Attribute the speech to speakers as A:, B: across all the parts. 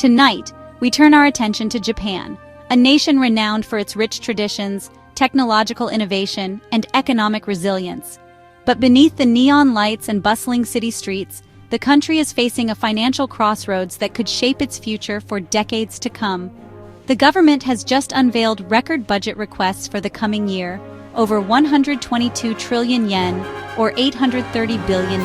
A: Tonight, we turn our attention to Japan, a nation renowned for its rich traditions, technological innovation, and economic resilience. But beneath the neon lights and bustling city streets, the country is facing a financial crossroads that could shape its future for decades to come. The government has just unveiled record budget requests for the coming year, over 122 trillion yen, or $830 billion.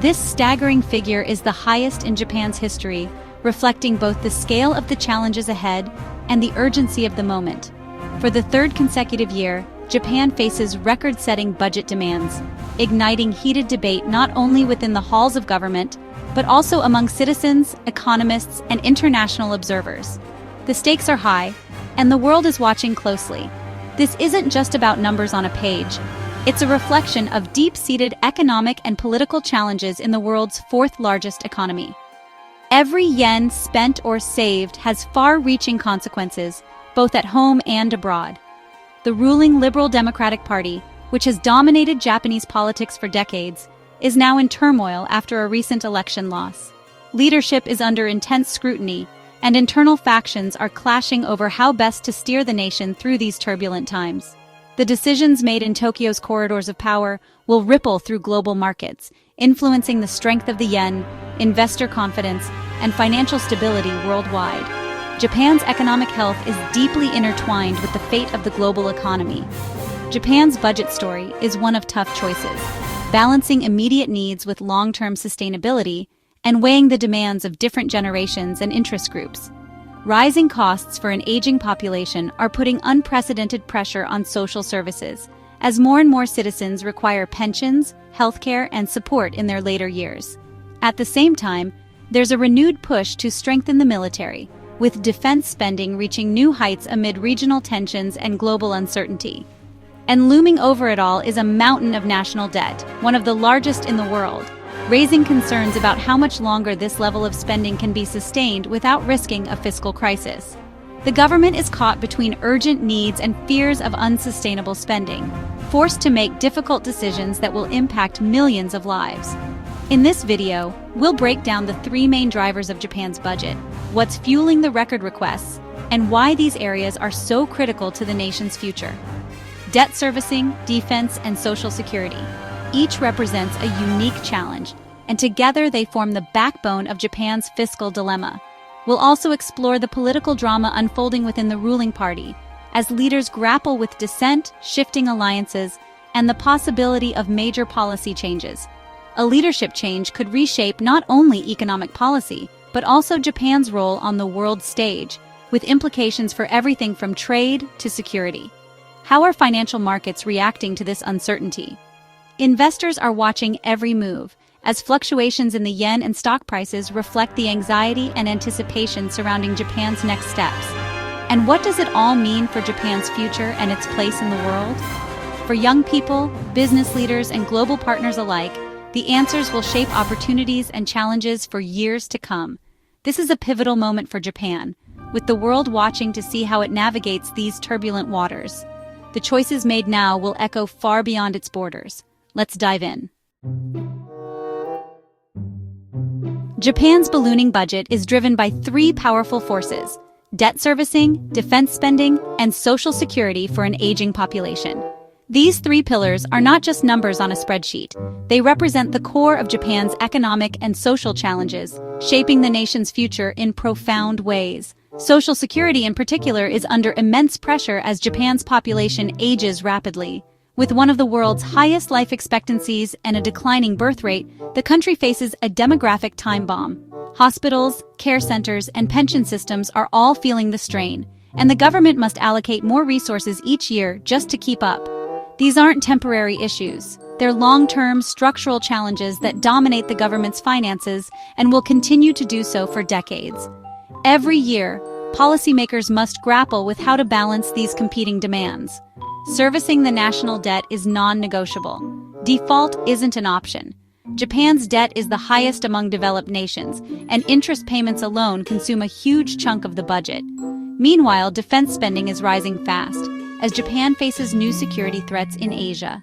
A: This staggering figure is the highest in Japan's history, reflecting both the scale of the challenges ahead and the urgency of the moment. For the third consecutive year, Japan faces record-setting budget demands, igniting heated debate not only within the halls of government, but also among citizens, economists, and international observers. The stakes are high, and the world is watching closely. This isn't just about numbers on a page. It's a reflection of deep-seated economic and political challenges in the world's fourth-largest economy. Every yen spent or saved has far-reaching consequences, both at home and abroad. The ruling Liberal Democratic Party, which has dominated Japanese politics for decades, is now in turmoil after a recent election loss. Leadership is under intense scrutiny, and internal factions are clashing over how best to steer the nation through these turbulent times. The decisions made in Tokyo's corridors of power will ripple through global markets, influencing the strength of the yen, investor confidence, and financial stability worldwide. Japan's economic health is deeply intertwined with the fate of the global economy. Japan's budget story is one of tough choices, balancing immediate needs with long-term sustainability and weighing the demands of different generations and interest groups. Rising costs for an aging population are putting unprecedented pressure on social services, as more and more citizens require pensions, healthcare, and support in their later years. At the same time, there's a renewed push to strengthen the military, with defense spending reaching new heights amid regional tensions and global uncertainty. And looming over it all is a mountain of national debt, one of the largest in the world, raising concerns about how much longer this level of spending can be sustained without risking a fiscal crisis. The government is caught between urgent needs and fears of unsustainable spending, forced to make difficult decisions that will impact millions of lives. In this video, we'll break down the three main drivers of Japan's budget, what's fueling the record requests, and why these areas are so critical to the nation's future. Debt servicing, defense, and social security. Each represents a unique challenge, and together they form the backbone of Japan's fiscal dilemma. We'll also explore the political drama unfolding within the ruling party, as leaders grapple with dissent, shifting alliances, and the possibility of major policy changes. A leadership change could reshape not only economic policy, but also Japan's role on the world stage, with implications for everything from trade to security. How are financial markets reacting to this uncertainty? Investors are watching every move, as fluctuations in the yen and stock prices reflect the anxiety and anticipation surrounding Japan's next steps. And what does it all mean for Japan's future and its place in the world? For young people, business leaders, and global partners alike, the answers will shape opportunities and challenges for years to come. This is a pivotal moment for Japan, with the world watching to see how it navigates these turbulent waters. The choices made now will echo far beyond its borders. Let's dive in. Japan's ballooning budget is driven by three powerful forces: debt servicing, defense spending, and social security for an aging population. These three pillars are not just numbers on a spreadsheet. They represent the core of Japan's economic and social challenges, shaping the nation's future in profound ways. Social security in particular is under immense pressure as Japan's population ages rapidly. With one of the world's highest life expectancies and a declining birth rate, the country faces a demographic time bomb. Hospitals, care centers, and pension systems are all feeling the strain, and the government must allocate more resources each year just to keep up. These aren't temporary issues. They're long-term, structural challenges that dominate the government's finances and will continue to do so for decades. Every year, policymakers must grapple with how to balance these competing demands. Servicing the national debt is non-negotiable. Default isn't an option. Japan's debt is the highest among developed nations, and interest payments alone consume a huge chunk of the budget. Meanwhile, defense spending is rising fast, as Japan faces new security threats in Asia.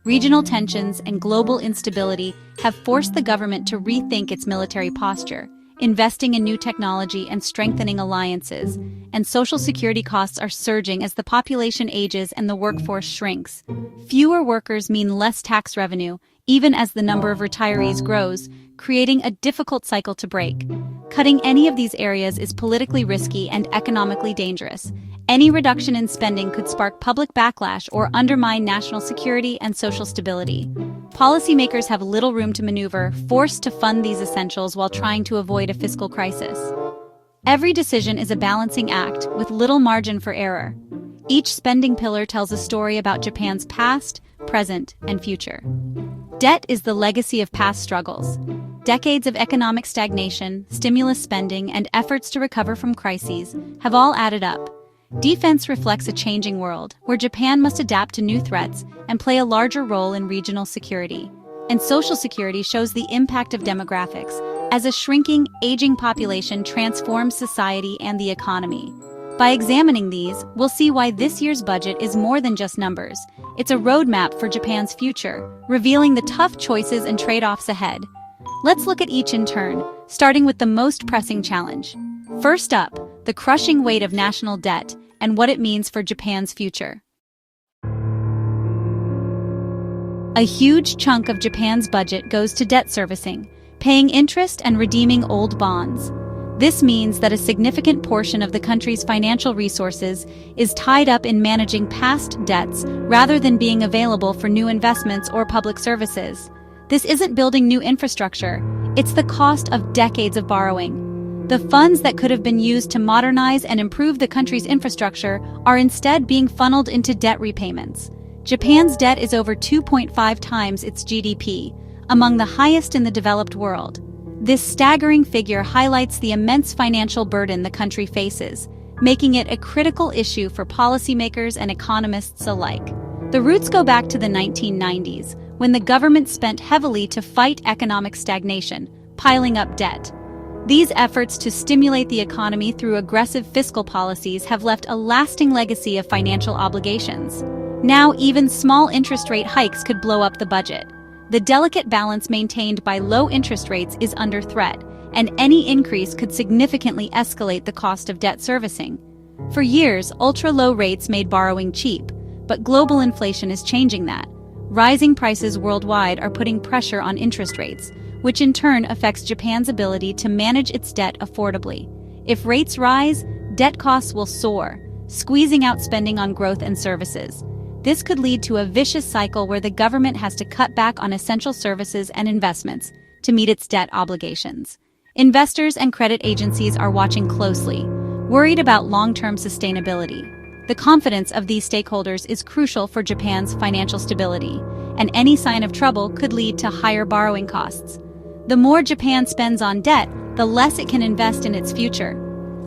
A: Regional tensions and global instability have forced the government to rethink its military posture, investing in new technology and strengthening alliances, and social security costs are surging as the population ages and the workforce shrinks. Fewer workers mean less tax revenue, even as the number of retirees grows, creating a difficult cycle to break. Cutting any of these areas is politically risky and economically dangerous. Any reduction in spending could spark public backlash or undermine national security and social stability. Policymakers have little room to maneuver, forced to fund these essentials while trying to avoid a fiscal crisis. Every decision is a balancing act, with little margin for error. Each spending pillar tells a story about Japan's past, present, and future. Debt is the legacy of past struggles. Decades of economic stagnation, stimulus spending, and efforts to recover from crises have all added up. Defense reflects a changing world, where Japan must adapt to new threats and play a larger role in regional security. And social security shows the impact of demographics, as a shrinking, aging population transforms society and the economy. By examining these, we'll see why this year's budget is more than just numbers. It's a roadmap for Japan's future, revealing the tough choices and trade-offs ahead. Let's look at each in turn, starting with the most pressing challenge. First up, the crushing weight of national debt and what it means for Japan's future. A huge chunk of Japan's budget goes to debt servicing, paying interest and redeeming old bonds. This means that a significant portion of the country's financial resources is tied up in managing past debts rather than being available for new investments or public services. This isn't building new infrastructure, it's the cost of decades of borrowing. The funds that could have been used to modernize and improve the country's infrastructure are instead being funneled into debt repayments. Japan's debt is over 2.5 times its GDP, among the highest in the developed world. This staggering figure highlights the immense financial burden the country faces, making it a critical issue for policymakers and economists alike. The roots go back to the 1990s, when the government spent heavily to fight economic stagnation, piling up debt. These efforts to stimulate the economy through aggressive fiscal policies have left a lasting legacy of financial obligations. Now, even small interest rate hikes could blow up the budget. The delicate balance maintained by low interest rates is under threat, and any increase could significantly escalate the cost of debt servicing. For years, ultra-low rates made borrowing cheap, but global inflation is changing that. Rising prices worldwide are putting pressure on interest rates, which in turn affects Japan's ability to manage its debt affordably. If rates rise, debt costs will soar, squeezing out spending on growth and services. This could lead to a vicious cycle where the government has to cut back on essential services and investments to meet its debt obligations. Investors and credit agencies are watching closely, worried about long-term sustainability. The confidence of these stakeholders is crucial for Japan's financial stability, and any sign of trouble could lead to higher borrowing costs. The more Japan spends on debt, the less it can invest in its future.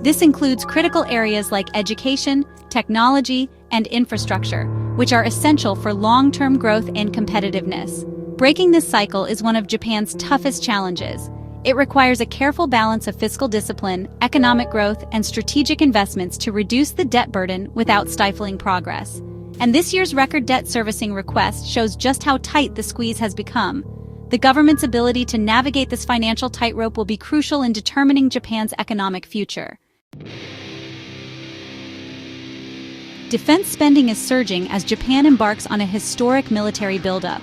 A: This includes critical areas like education, technology, and infrastructure, which are essential for long-term growth and competitiveness. Breaking this cycle is one of Japan's toughest challenges. It requires a careful balance of fiscal discipline, economic growth, and strategic investments to reduce the debt burden without stifling progress. And this year's record debt servicing request shows just how tight the squeeze has become. The government's ability to navigate this financial tightrope will be crucial in determining Japan's economic future. Defense spending is surging as Japan embarks on a historic military buildup.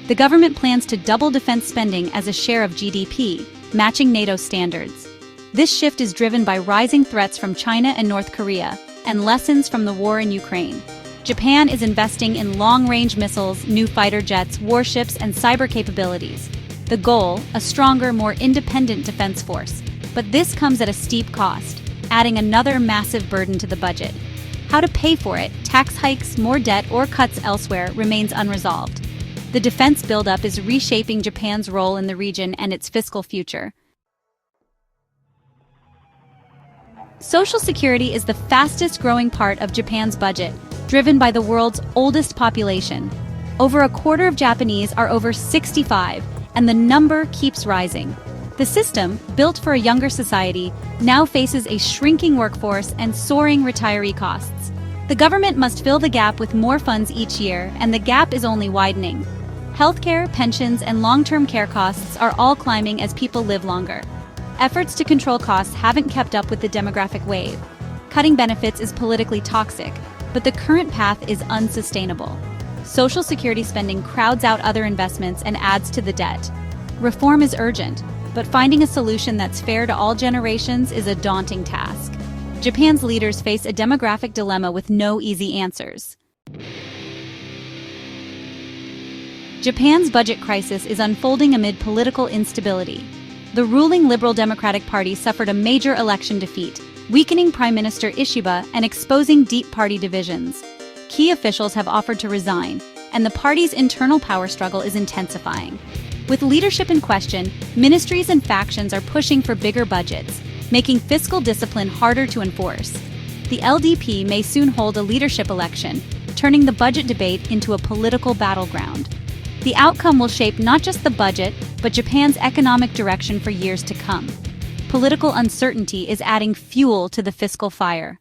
A: The government plans to double defense spending as a share of GDP, matching NATO standards. This shift is driven by rising threats from China and North Korea, and lessons from the war in Ukraine. Japan is investing in long-range missiles, new fighter jets, warships, and cyber capabilities. The goal, a stronger, more independent defense force. But this comes at a steep cost, adding another massive burden to the budget. How to pay for it, tax hikes, more debt, or cuts elsewhere remains unresolved. The defense buildup is reshaping Japan's role in the region and its fiscal future. Social security is the fastest-growing part of Japan's budget, driven by the world's oldest population. Over a quarter of Japanese are over 65, and the number keeps rising. The system, built for a younger society, now faces a shrinking workforce and soaring retiree costs. The government must fill the gap with more funds each year, and the gap is only widening. Healthcare, pensions, and long-term care costs are all climbing as people live longer. Efforts to control costs haven't kept up with the demographic wave. Cutting benefits is politically toxic, but the current path is unsustainable. Social security spending crowds out other investments and adds to the debt. Reform is urgent, but finding a solution that's fair to all generations is a daunting task. Japan's leaders face a demographic dilemma with no easy answers. Japan's budget crisis is unfolding amid political instability. The ruling Liberal Democratic Party suffered a major election defeat, weakening Prime Minister Kishida and exposing deep party divisions. Key officials have offered to resign, and the party's internal power struggle is intensifying. With leadership in question, ministries and factions are pushing for bigger budgets, making fiscal discipline harder to enforce. The LDP may soon hold a leadership election, turning the budget debate into a political battleground. The outcome will shape not just the budget, but Japan's economic direction for years to come. Political uncertainty is adding fuel to the fiscal fire.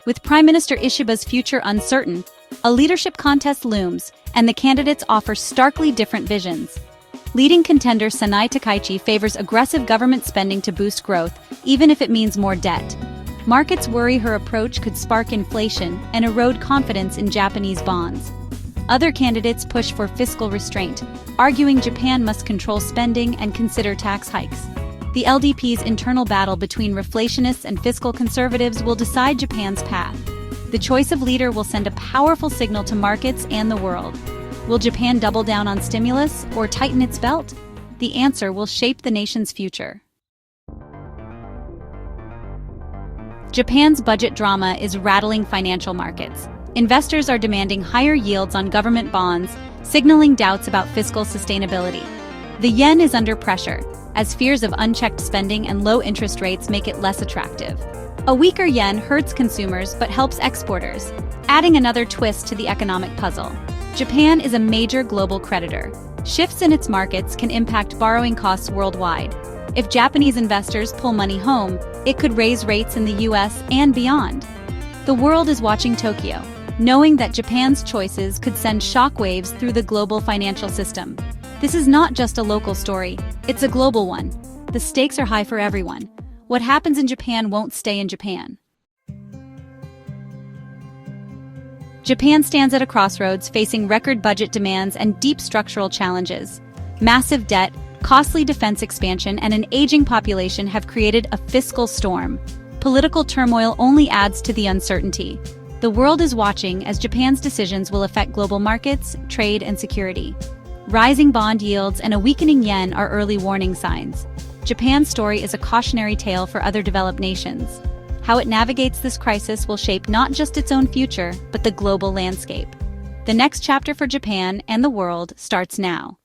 A: With Prime Minister Ishiba's future uncertain, a leadership contest looms, and the candidates offer starkly different visions. Leading contender Sanai Takaichi favors aggressive government spending to boost growth, even if it means more debt. Markets worry her approach could spark inflation and erode confidence in Japanese bonds. Other candidates push for fiscal restraint, arguing Japan must control spending and consider tax hikes. The LDP's internal battle between reflationists and fiscal conservatives will decide Japan's path. The choice of leader will send a powerful signal to markets and the world. Will Japan double down on stimulus or tighten its belt? The answer will shape the nation's future. Japan's budget drama is rattling financial markets. Investors are demanding higher yields on government bonds, signaling doubts about fiscal sustainability. The yen is under pressure, as fears of unchecked spending and low interest rates make it less attractive. A weaker yen hurts consumers but helps exporters, adding another twist to the economic puzzle. Japan is a major global creditor. Shifts in its markets can impact borrowing costs worldwide. If Japanese investors pull money home, it could raise rates in the US and beyond. The world is watching Tokyo, knowing that Japan's choices could send shockwaves through the global financial system. This is not just a local story, it's a global one. The stakes are high for everyone. What happens in Japan won't stay in Japan. Japan stands at a crossroads, facing record budget demands and deep structural challenges. Massive debt, costly defense expansion, and an aging population have created a fiscal storm. Political turmoil only adds to the uncertainty. The world is watching as Japan's decisions will affect global markets, trade, and security. Rising bond yields and a weakening yen are early warning signs. Japan's story is a cautionary tale for other developed nations. How it navigates this crisis will shape not just its own future, but the global landscape. The next chapter for Japan and the world starts now.